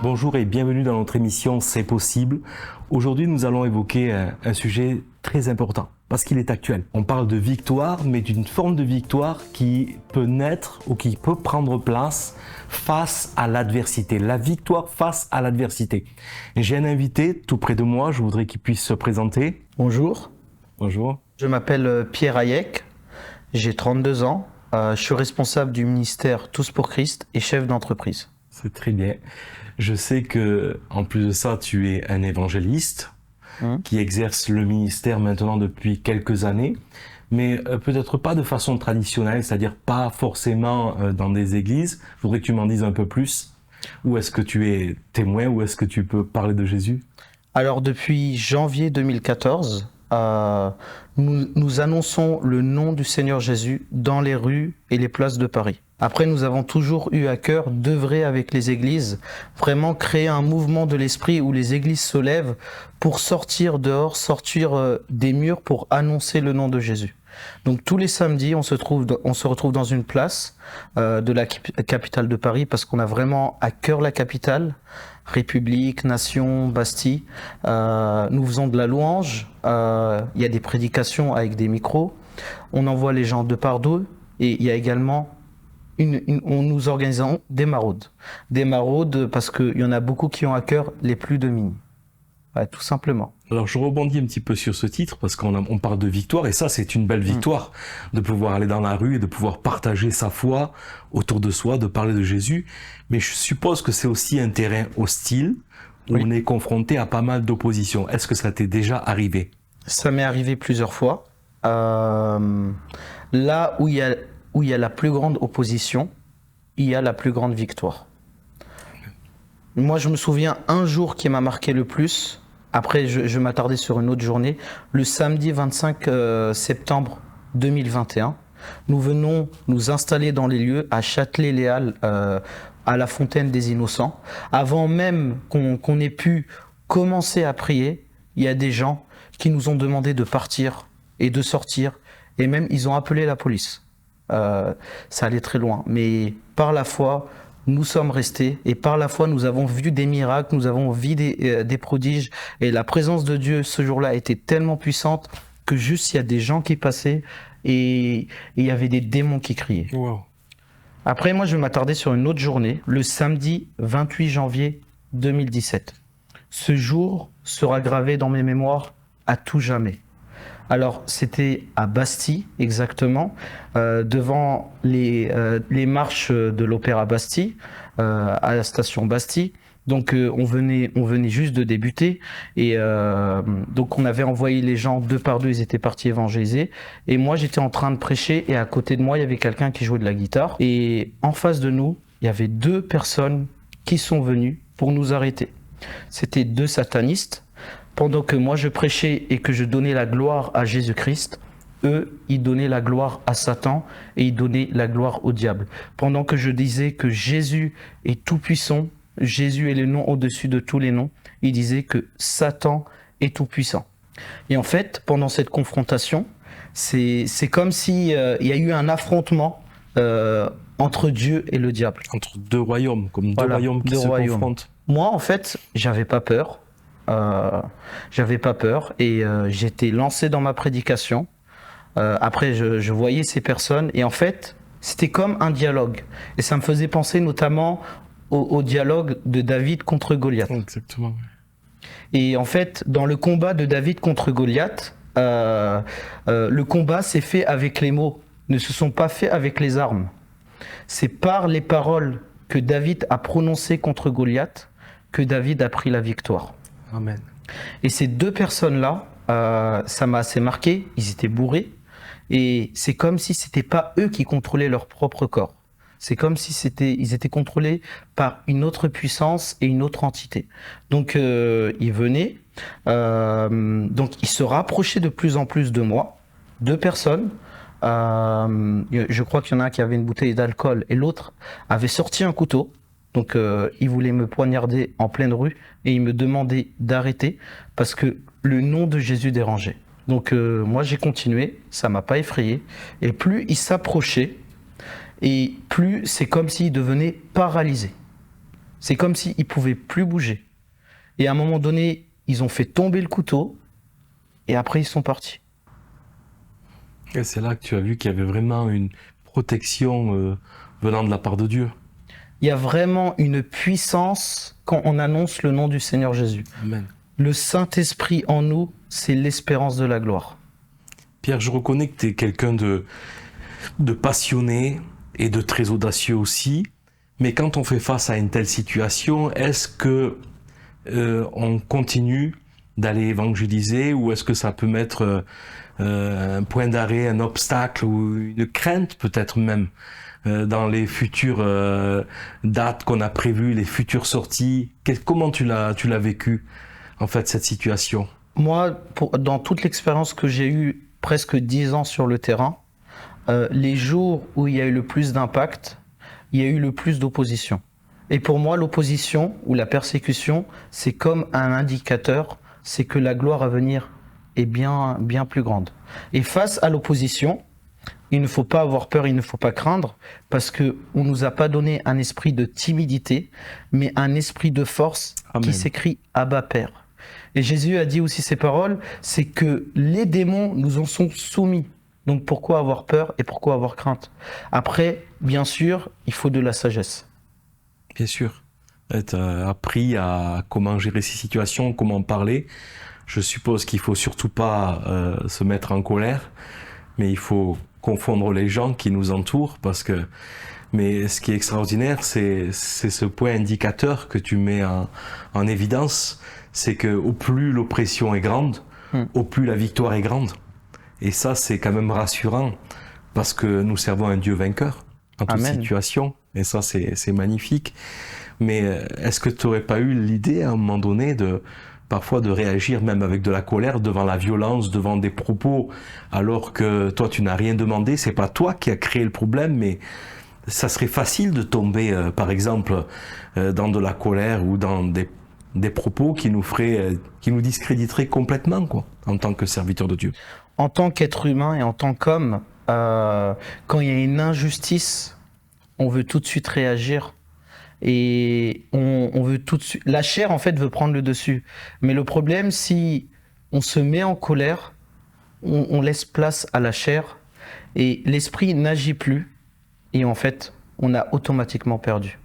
Bonjour et bienvenue dans notre émission C'est possible. Aujourd'hui, nous allons évoquer un sujet très important parce qu'il est actuel. On parle de victoire, mais d'une forme de victoire qui peut naître ou qui peut prendre place face à l'adversité. La victoire face à l'adversité. J'ai un invité tout près de moi, je voudrais qu'il puisse se présenter. Bonjour. Bonjour. Je m'appelle Pierre Hayek, j'ai 32 ans, je suis responsable du ministère Tous pour Christ et chef d'entreprise. C'est très bien. Je sais que, en plus de ça, tu es un évangéliste qui exerce le ministère maintenant depuis quelques années, mais peut-être pas de façon traditionnelle, c'est-à-dire pas forcément dans des églises. Je voudrais que tu m'en dises un peu plus. Où est-ce que tu es témoin? Où est-ce que tu peux parler de Jésus? Alors depuis janvier 2014, nous annonçons le nom du Seigneur Jésus dans les rues et les places de Paris. Après, nous avons toujours eu à cœur d'œuvrer avec les églises, vraiment créer un mouvement de l'esprit où les églises se lèvent pour sortir dehors, sortir des murs pour annoncer le nom de Jésus. Donc tous les samedis, on se retrouve dans une place de la capitale de Paris parce qu'on a vraiment à cœur la capitale, République, Nation, Bastille. Nous faisons de la louange, il y a des prédications avec des micros, on envoie les gens de par deux et il y a également nous organisons des maraudes. Des maraudes parce qu'il y en a beaucoup qui ont à cœur les plus démunis. Ouais, tout simplement. Alors je rebondis un petit peu sur ce titre parce qu'on parle de victoire et ça c'est une belle victoire de pouvoir aller dans la rue et de pouvoir partager sa foi autour de soi, de parler de Jésus. Mais je suppose que c'est aussi un terrain hostile où on est confronté à pas mal d'opposition. Est-ce que ça t'est déjà arrivé? Ça m'est arrivé plusieurs fois. Là où il y a la plus grande opposition, il y a la plus grande victoire. Moi, je me souviens un jour qui m'a marqué le plus. Après, je m'attardais sur une autre journée. Le samedi 25 septembre 2021, nous venons nous installer dans les lieux à Châtelet-Les Halles, à la Fontaine des Innocents. Avant même qu'on ait pu commencer à prier, il y a des gens qui nous ont demandé de partir et de sortir. Et même, ils ont appelé la police. Ça allait très loin. Mais par la foi, nous sommes restés et par la foi, nous avons vu des miracles, nous avons vu des prodiges. Et la présence de Dieu ce jour-là était tellement puissante que juste il y a des gens qui passaient et il y avait des démons qui criaient. Wow. Après, moi, je vais m'attarder sur une autre journée, le samedi 28 janvier 2017. Ce jour sera gravé dans mes mémoires à tout jamais. Alors, c'était à Bastille, exactement, devant les marches de l'Opéra Bastille, à la station Bastille. Donc, on venait juste de débuter. Et donc, on avait envoyé les gens deux par deux, ils étaient partis évangéliser. Et moi, j'étais en train de prêcher. Et à côté de moi, il y avait quelqu'un qui jouait de la guitare. Et en face de nous, il y avait deux personnes qui sont venues pour nous arrêter. C'était deux satanistes. Pendant que moi je prêchais et que je donnais la gloire à Jésus-Christ, eux, ils donnaient la gloire à Satan et ils donnaient la gloire au diable. Pendant que je disais que Jésus est tout-puissant, Jésus est le nom au-dessus de tous les noms, ils disaient que Satan est tout-puissant. Et en fait, pendant cette confrontation, c'est comme si il y a eu un affrontement entre Dieu et le diable. Entre deux royaumes, comme deux royaumes qui se confrontent. Moi, en fait, j'avais pas peur. Et j'étais lancé dans ma prédication. Après, je voyais ces personnes et en fait, c'était comme un dialogue. Et ça me faisait penser notamment au dialogue de David contre Goliath. Exactement. Et en fait, dans le combat de David contre Goliath, le combat s'est fait avec les mots, ne se sont pas faits avec les armes. C'est par les paroles que David a prononcées contre Goliath que David a pris la victoire. Amen. Et ces deux personnes-là, ça m'a assez marqué, ils étaient bourrés, et c'est comme si c'était pas eux qui contrôlaient leur propre corps. C'est comme si ils étaient contrôlés par une autre puissance et une autre entité. Donc ils venaient, donc ils se rapprochaient de plus en plus de moi, deux personnes. Je crois qu'il y en a un qui avait une bouteille d'alcool et l'autre avait sorti un couteau. Donc il voulait me poignarder en pleine rue et il me demandait d'arrêter parce que le nom de Jésus dérangeait. Donc moi j'ai continué, ça m'a pas effrayé. Et plus il s'approchait, Et plus, c'est comme s'il devenait paralysé. C'est comme s'il ne pouvait plus bouger. Et à un moment donné, ils ont fait tomber le couteau et après ils sont partis. Et c'est là que tu as vu qu'il y avait vraiment une protection venant de la part de Dieu. Il y a vraiment une puissance quand on annonce le nom du Seigneur Jésus. Amen. Le Saint-Esprit en nous, c'est l'espérance de la gloire. Pierre, je reconnais que tu es quelqu'un de passionné et de très audacieux aussi. Mais quand on fait face à une telle situation, est-ce que on continue d'aller évangéliser ou est-ce que ça peut mettre un point d'arrêt, un obstacle ou une crainte peut-être même dans les futures dates qu'on a prévues, les futures sorties? Comment tu l'as vécu en fait cette situation? Moi, dans toute l'expérience que j'ai eue, presque 10 ans sur le terrain, les jours où il y a eu le plus d'impact, il y a eu le plus d'opposition. Et pour moi, l'opposition ou la persécution, c'est comme un indicateur, c'est que la gloire à venir est bien, bien plus grande. Et face à l'opposition, il ne faut pas avoir peur, il ne faut pas craindre, parce qu'on ne nous a pas donné un esprit de timidité, mais un esprit de force. Amen. Qui s'écrit « Abba Père ». Et Jésus a dit aussi ces paroles, c'est que les démons nous en sont soumis. Donc pourquoi avoir peur et pourquoi avoir crainte? Après, bien sûr, il faut de la sagesse. Bien sûr. Tu as appris à comment gérer ces situations, comment parler. Je suppose qu'il faut surtout pas se mettre en colère, mais il faut confondre les gens qui nous entourent parce que. Mais ce qui est extraordinaire, c'est ce point indicateur que tu mets en évidence, c'est que au plus l'oppression est grande, au plus la victoire est grande. Et ça, c'est quand même rassurant parce que nous servons un Dieu vainqueur en toute Amen. situation. Et ça, c'est magnifique. Mais est-ce que tu n'aurais pas eu l'idée à un moment donné parfois de réagir même avec de la colère devant la violence, devant des propos, alors que toi, tu n'as rien demandé, c'est pas toi qui as créé le problème, mais ça serait facile de tomber, par exemple, dans de la colère ou dans des propos qui nous discréditeraient complètement, quoi, en tant que serviteur de Dieu. En tant qu'être humain et en tant qu'homme, quand il y a une injustice, on veut tout de suite réagir et on veut tout de suite. La chair en fait veut prendre le dessus. Mais le problème, si on se met en colère, on laisse place à la chair et l'esprit n'agit plus et en fait, on a automatiquement perdu.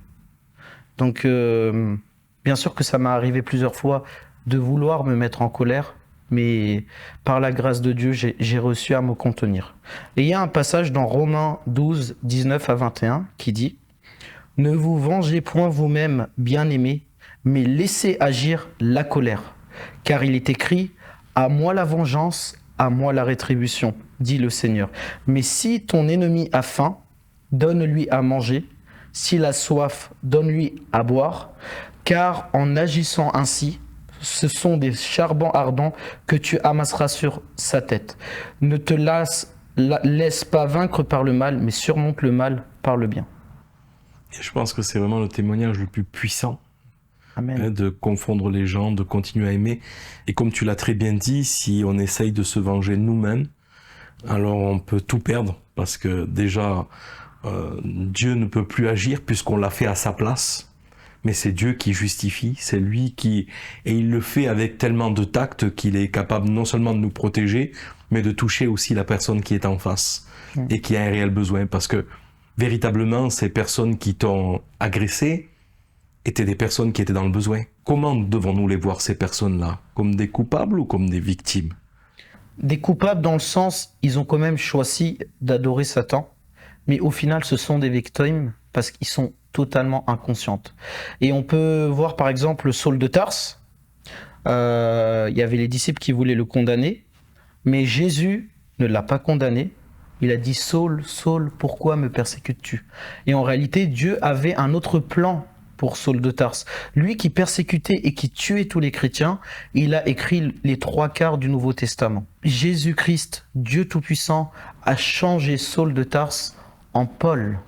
Donc, bien sûr que ça m'est arrivé plusieurs fois de vouloir me mettre en colère. Mais par la grâce de Dieu, j'ai réussi à me contenir. Et il y a un passage dans Romains 12, 19 à 21 qui dit « Ne vous vengez point vous-même, bien-aimés, mais laissez agir la colère. Car il est écrit « À moi la vengeance, à moi la rétribution, dit le Seigneur. Mais si ton ennemi a faim, donne-lui à manger. S'il a soif, donne-lui à boire. Car en agissant ainsi, ce sont des charbons ardents que tu amasseras sur sa tête. Ne te laisse pas vaincre par le mal, mais surmonte le mal par le bien. » Et je pense que c'est vraiment le témoignage le plus puissant. Amen. De confondre les gens, de continuer à aimer. Et comme tu l'as très bien dit, si on essaye de se venger nous-mêmes, alors on peut tout perdre. Parce que déjà, Dieu ne peut plus agir puisqu'on l'a fait à sa place. Mais c'est Dieu qui justifie, c'est lui qui... Et il le fait avec tellement de tact qu'il est capable non seulement de nous protéger, mais de toucher aussi la personne qui est en face et qui a un réel besoin. Parce que véritablement, ces personnes qui t'ont agressé étaient des personnes qui étaient dans le besoin. Comment devons-nous les voir, ces personnes-là? Comme des coupables ou comme des victimes? Des coupables dans le sens, ils ont quand même choisi d'adorer Satan. Mais au final, ce sont des victimes parce qu'ils sont totalement inconscientes. Et on peut voir par exemple Saul de Tarse. Il y avait les disciples qui voulaient le condamner, mais Jésus ne l'a pas condamné. Il a dit « Saul, Saul, pourquoi me persécutes-tu » Et en réalité, Dieu avait un autre plan pour Saul de Tarse. Lui qui persécutait et qui tuait tous les chrétiens, il a écrit les 3/4 du Nouveau Testament. Jésus-Christ, Dieu Tout-Puissant, a changé Saul de Tarse en Paul.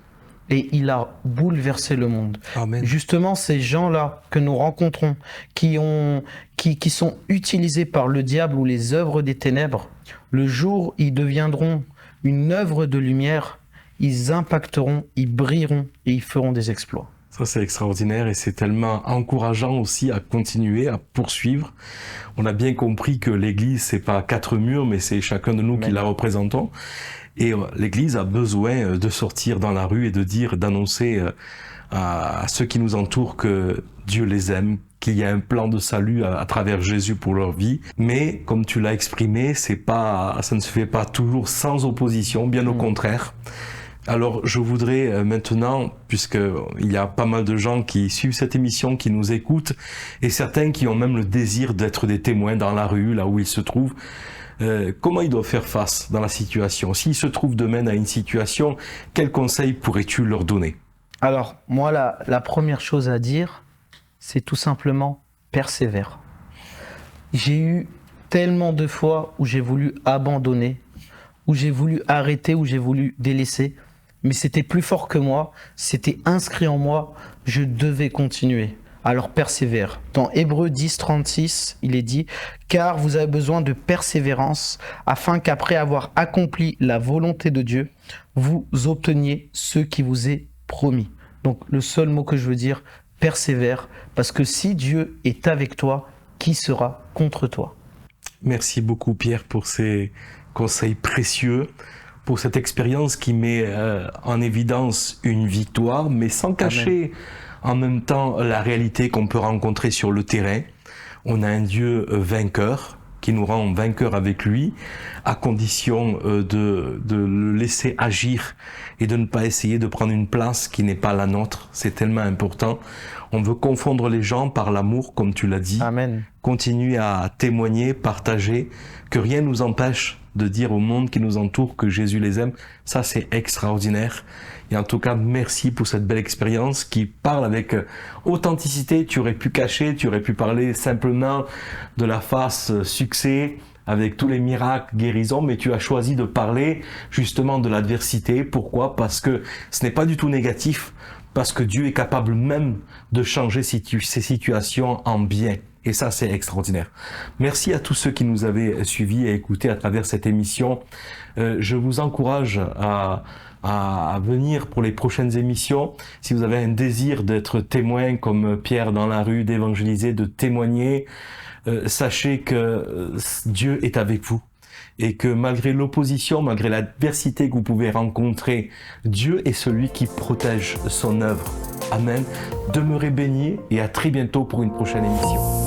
Et il a bouleversé le monde. Amen. Justement, ces gens-là que nous rencontrons, qui sont utilisés par le diable ou les œuvres des ténèbres, le jour où ils deviendront une œuvre de lumière, ils impacteront, ils brilleront et ils feront des exploits. Ça, c'est extraordinaire et c'est tellement encourageant aussi à continuer, à poursuivre. On a bien compris que l'Église, c'est pas 4 murs, mais c'est chacun de nous qui la représentons. Et l'Église a besoin de sortir dans la rue et de dire, d'annoncer à ceux qui nous entourent que Dieu les aime, qu'il y a un plan de salut à travers Jésus pour leur vie. Mais, comme tu l'as exprimé, ça ne se fait pas toujours sans opposition, bien au contraire. Alors, je voudrais maintenant, puisqu'il y a pas mal de gens qui suivent cette émission, qui nous écoutent, et certains qui ont même le désir d'être des témoins dans la rue, là où ils se trouvent, comment ils doivent faire face dans la situation? S'ils se trouvent demain à une situation, quels conseils pourrais-tu leur donner? Alors, moi, la première chose à dire, c'est tout simplement persévère. J'ai eu tellement de fois où j'ai voulu abandonner, où j'ai voulu arrêter, où j'ai voulu délaisser, mais c'était plus fort que moi, c'était inscrit en moi, je devais continuer. Alors persévère. Dans Hébreux 10, 36, il est dit « Car vous avez besoin de persévérance, afin qu'après avoir accompli la volonté de Dieu, vous obteniez ce qui vous est promis. » Donc le seul mot que je veux dire, persévère, parce que si Dieu est avec toi, qui sera contre toi? Merci beaucoup Pierre pour ces conseils précieux, pour cette expérience qui met en évidence une victoire, mais sans cacher en même temps la réalité qu'on peut rencontrer sur le terrain. On a un Dieu vainqueur qui nous rend vainqueurs avec lui, à condition de le laisser agir et de ne pas essayer de prendre une place qui n'est pas la nôtre. C'est tellement important. On veut confondre les gens par l'amour, comme tu l'as dit. Amen. Continuer à témoigner, partager, que rien nous empêche de dire au monde qui nous entoure que Jésus les aime. Ça, c'est extraordinaire. Et en tout cas, merci pour cette belle expérience qui parle avec authenticité. Tu aurais pu cacher, tu aurais pu parler simplement de la face succès, avec tous les miracles, guérisons, mais tu as choisi de parler justement de l'adversité. Pourquoi? Parce que ce n'est pas du tout négatif, parce que Dieu est capable même de changer ces situations en bien. Et ça, c'est extraordinaire. Merci à tous ceux qui nous avaient suivis et écoutés à travers cette émission. Je vous encourage à venir pour les prochaines émissions. Si vous avez un désir d'être témoin comme Pierre dans la rue, d'évangéliser, de témoigner, sachez que Dieu est avec vous et que malgré l'opposition, malgré l'adversité que vous pouvez rencontrer, Dieu est celui qui protège son œuvre. Amen. Demeurez bénis et à très bientôt pour une prochaine émission.